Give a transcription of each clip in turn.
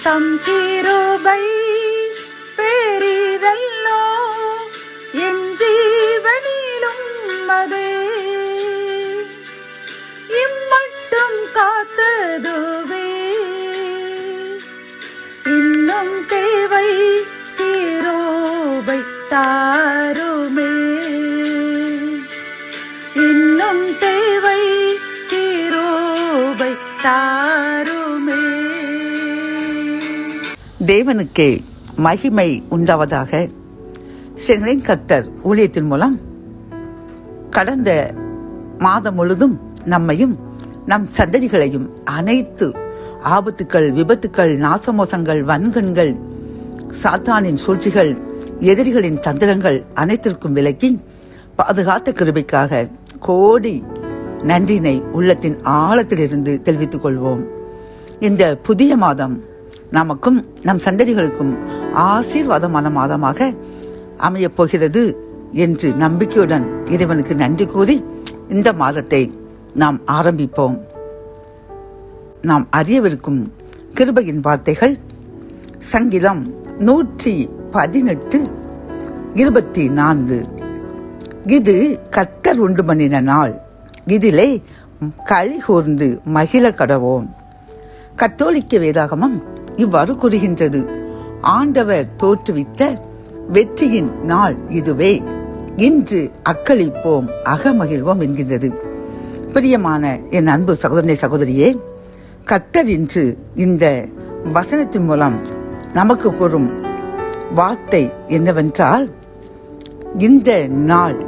தம் கிருபை பெரிதல்லோ என் ஜீவனிலும் அதே இம்மட்டும் காத்ததுவே இன்னும் தேவை கிருபை தாருமே இன்னும் தேவை கிருபை தாருமே. தேவனுக்கே மகிமை உண்டாவதாக. செங்கலின் கர்த்தர் ஊழியத்தின் மூலம் கடந்த மாதம் முழுதும் நம்மையும் நம் சந்ததிகளையும் அனைத்து ஆபத்துக்கள், விபத்துக்கள், நாசமோசங்கள், வன்கண்கள், சாத்தானின் சூழ்ச்சிகள், எதிரிகளின் தந்திரங்கள் அனைத்திற்கும் விலக்கி பாதுகாத்த கிருபைக்காக கோடி நன்றினை உள்ளத்தின் ஆழத்திலிருந்து தெரிவித்துக் கொள்வோம். இந்த புதிய மாதம் நமக்கும் நம் சந்ததிகளுக்கும் ஆசீர்வாதமான மாதமாக அமையப் போகிறது என்று நம்பிக்கையுடன் இறைவனுக்கு நன்றி கூறி இந்த மாதத்தை நாம் ஆரம்பிப்போம். நாம் அறியவிருக்கும் கிருபையின் வார்த்தைகள் சங்கீதம் 118:24. இது கர்த்தர் உண்டு பண்ணின நாள், இதிலே களி கூர்ந்து மகிழ கடவோம். கத்தோலிக்க வேதாகமம் இவ்வாறு கூறுகின்றது: ஆண்டவர் தோற்றுவித்த வெற்றியின் நாள் இதுவே, இன்று அக்களிப்போம் அகமகிழ்வோம் என்கின்றது. பிரியமான என் அன்பு சகோதரனே, சகோதரியே, கர்த்தர் இன்று இந்த வசனத்தின் மூலம் நமக்கு கூறும் வார்த்தை என்னவென்றால், இந்த நாள்,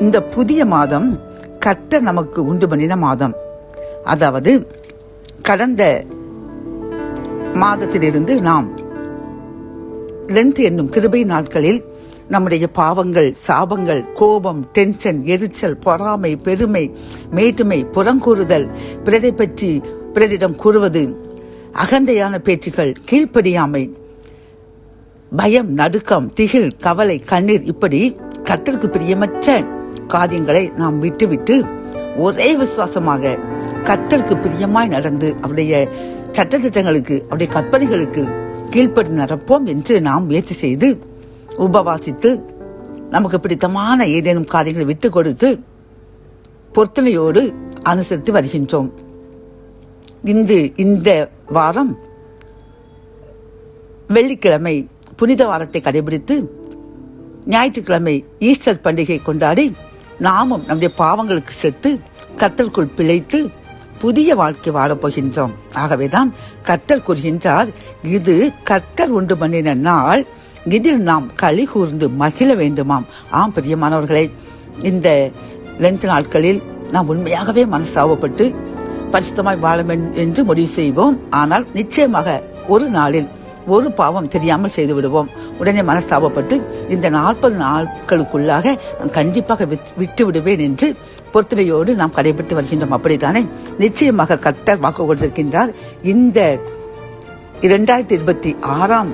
இந்த புதிய மாதம் கர்த்தர் நமக்கு உண்டு பண்ணின மாதம். அதாவது கடந்த மாதத்திலிருந்து நாம் லென்த் என்னும் கிருபை நாட்களில் நம்முடைய பாவங்கள், சாபங்கள், கோபம், டென்ஷன், எரிச்சல், பொறாமை, பெருமை, மேட்டுமை, புறங்கூறுதல், பிறரை பற்றி பிறரிடம் கூறுவது, அகந்தையான பேச்சுகள், கீழ்ப்படியாமை, பயம், நடுக்கம், திகில், கவலை, கண்ணீர், இப்படி கர்த்தருக்கு பிரியமற்ற காரியங்களை நாம் விட்டுவிட்டு ஒரே விசுவாசமாக கர்த்தருக்கு பிரியமாய் நடந்து அவருடைய சட்டத்திட்டங்களுக்கு, அவருடைய கற்பனைகளுக்கு கீழ்ப்படி நடப்போம் என்று நாம் முயற்சி செய்து உபவாசித்து நமக்கு பிடித்தமான ஏதேனும் காரியங்களை விட்டுக் கொடுத்து பொருத்தனையோடு அனுசரித்து வருகின்றோம். இந்த வாரம் வெள்ளிக்கிழமை புனித வாரத்தை கடைபிடித்து ஞாயிற்றுக்கிழமை ஈஸ்டர் பண்டிகை கொண்டாடி நாமும் நம்முடைய பாவங்களுக்கு செத்து கர்த்தருக்குள் பிழைத்து புதிய வாழ்க்கை வாழப் போகின்றோம். ஆகவேதான் கர்த்தர் கூறுகின்றார், இது கர்த்தர் உண்டு பண்ணின நாள், இதில் நாம் களி கூர்ந்து மகிழ வேண்டுமாம். ஆம் பிரியமானவர்களே, இந்த லென்த் நாட்களில் நாம் உண்மையாகவே மனஸ்தாபப்பட்டு பரிசுத்தமாய் வாழ என்று முடிவு செய்வோம். ஆனால் நிச்சயமாக ஒரு நாளில் ஒரு பாவம் தெரியாமல் செய்து விடுவோம். உடனே மனஸ்தாபப்பட்டு இந்த 40 நாட்களுக்குள்ளாக நான் கண்டிப்பாக விட்டு விடுவேன் என்று பொறுத்தனையோடு நாம் கடைபிடித்து வருகின்றோம். அப்படித்தானே? நிச்சயமாக கர்த்தர் வாக்கு கொடுத்திருக்கின்றார். இந்த 2026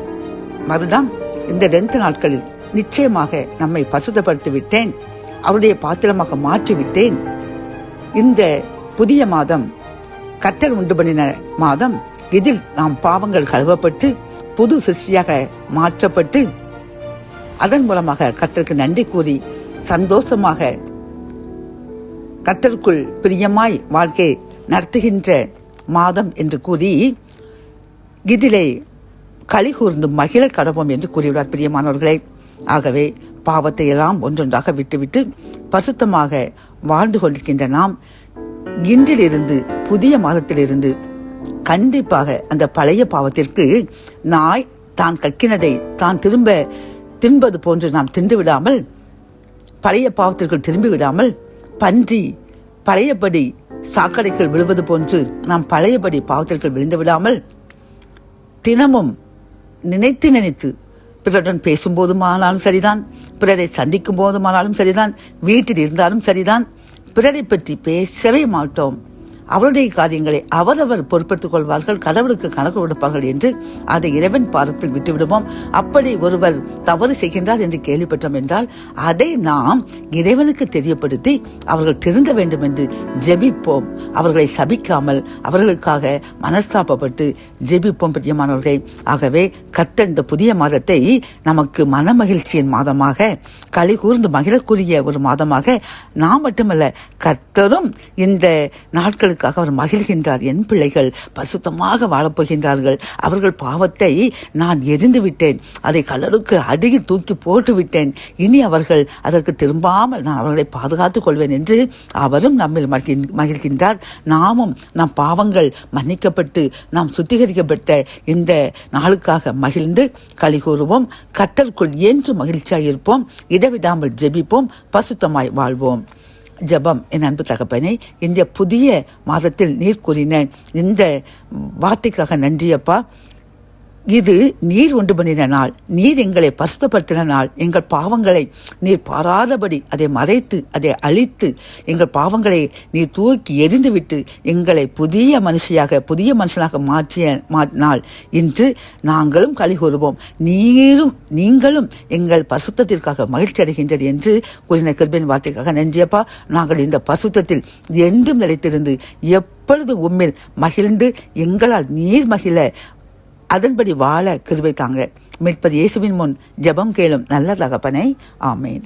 வருடம் இந்த 2 நாட்களில் நிச்சயமாக நம்மை பரிசுத்தப்படுத்தி விட்டேன், அவருடைய பாத்திரமாக மாற்றிவிட்டேன். இந்த புதிய மாதம் கர்த்தர் உண்டு பண்ணின மாதம், இதில் நாம் பாவங்கள் கழுவப்பட்டு புது சிருஷ்டியாக மாற்றப்பட்டு அதன் மூலமாக கர்த்தருக்கு நன்றி கூறி சந்தோஷமாக கர்த்தருக்குள் பிரியமாய் வாழ்க்கை நடத்துகின்ற மாதம் என்று கூறி இதிலே களி கூர்ந்து மகிழ கடவோம் என்று கூறியுள்ளார். பிரியமானவர்களே, ஆகவே பாவத்தை எல்லாம் ஒன்றொன்றாக விட்டுவிட்டு பரிசுத்தமாக வாழ்ந்து கொண்டிருக்கின்ற நாம் இன்றிலிருந்து புதிய மாதத்திலிருந்து கண்டிப்பாக அந்த பழைய பாவத்திற்கு நாய் தான் கக்கினதை தான் திரும்ப தின்பது போன்று நாம் தின்று விடாமல், பழைய பாவத்திற்கு திரும்பி விடாமல், பன்றி பழையபடி சாக்கடைக்குள் விழுவது போன்று நாம் பழையபடி பாவத்திற்கு விழுந்து விடாமல், தினமும் நினைத்து நினைத்து பிறருடன் பேசும்போதுமானாலும் சரிதான், பிறரை சந்திக்கும் போதுமானாலும் சரிதான், வீட்டில் இருந்தாலும் சரிதான், பிறரை பற்றி பேசவே மாட்டோம். அவருடைய காரியங்களை அவரவர் பொறுப்பெடுத்துக் கொள்வார்கள், கடவுளுக்கு கணக்கு கொடுப்பார்கள் என்று அதை இறைவன் பாதத்தில் விட்டுவிடுவோம். அப்படி ஒருவர் தவறு செய்கின்றார் என்று கேள்விப்பட்டோம் என்றால் அதை நாம் இறைவனுக்கு தெரியப்படுத்தி அவர்கள் திருந்த வேண்டும் என்று ஜெபிப்போம். அவர்களை சபிக்காமல் அவர்களுக்காக மனஸ்தாபப்பட்டு ஜெபிப்போம் பிரியமானவர்களே. ஆகவே கர்த்தர் இந்த புதிய மாதத்தை நமக்கு மன மகிழ்ச்சியின் மாதமாக, களி கூர்ந்து மகிழக்கூடிய ஒரு மாதமாக நாம் மட்டுமல்ல, கர்த்தரும் இந்த நாட்களுக்காக அவர் மகிழ்கின்றார். என் பிள்ளைகள் பசுத்தமாக வாழப்போகின்றார்கள். அவர்கள் பாவத்தை நான் எரிந்து விட்டேன், அதை கடலுக்கு அடியில் தூக்கி போட்டு விட்டேன், இனி அவர்கள் அதற்கு திரும்பாமல் நான் அவர்களை பாதுகாத்துக் கொள்வேன் என்று அவரும் நம்மில் மகிழ்கின்றார். நாமும் நம் பாவங்கள் மன்னிக்கப்பட்டு நாம் சுத்திகரிக்கப்பட்ட இந்த நாளுக்காக மகிழ்ந்து களி கூறுவோம். கர்த்தருக்குள் என்று மகிழ்ச்சியாக இருப்போம். இடைவிடாமல் ஜெபிப்போம், பசுத்தமாய் வாழ்வோம். ஜெபம். என் அன்பு தகப்பனே, இந்த புதிய மாதத்தில் நீர் கூறின இந்த வார்த்தைக்காக நன்றியப்பா. இது நீர் உண்டு பண்ணின நாள், நீர் எங்களை பரிசுத்தப்படுத்தின நாள். எங்கள் பாவங்களை நீர் பாராதபடி அதை மறைத்து அதை அழித்து எங்கள் பாவங்களை நீர் தூக்கி எரிந்துவிட்டு எங்களை புதிய மனுஷனாக மாற்றிய நாள். இன்று நாங்களும் களி கூறுவோம். நீங்களும் எங்கள் பரிசுத்தத்திற்காக மகிழ்ச்சி அடைகின்றது என்று கூறின கிருபையின் வார்த்தைக்காக நன்றியப்பா. நாங்கள் இந்த பரிசுத்தத்தில் என்றும் நிலைத்திருந்து எப்பொழுது உம்மில் மகிழ்ந்து எங்களால் நீர் மகிழ அதன்படி வாழ கிருபை தாங்க. மீட்பர் இயேசுவின் முன் ஜெபம் கேளும் நல்ல தகப்பனே. ஆமேன்.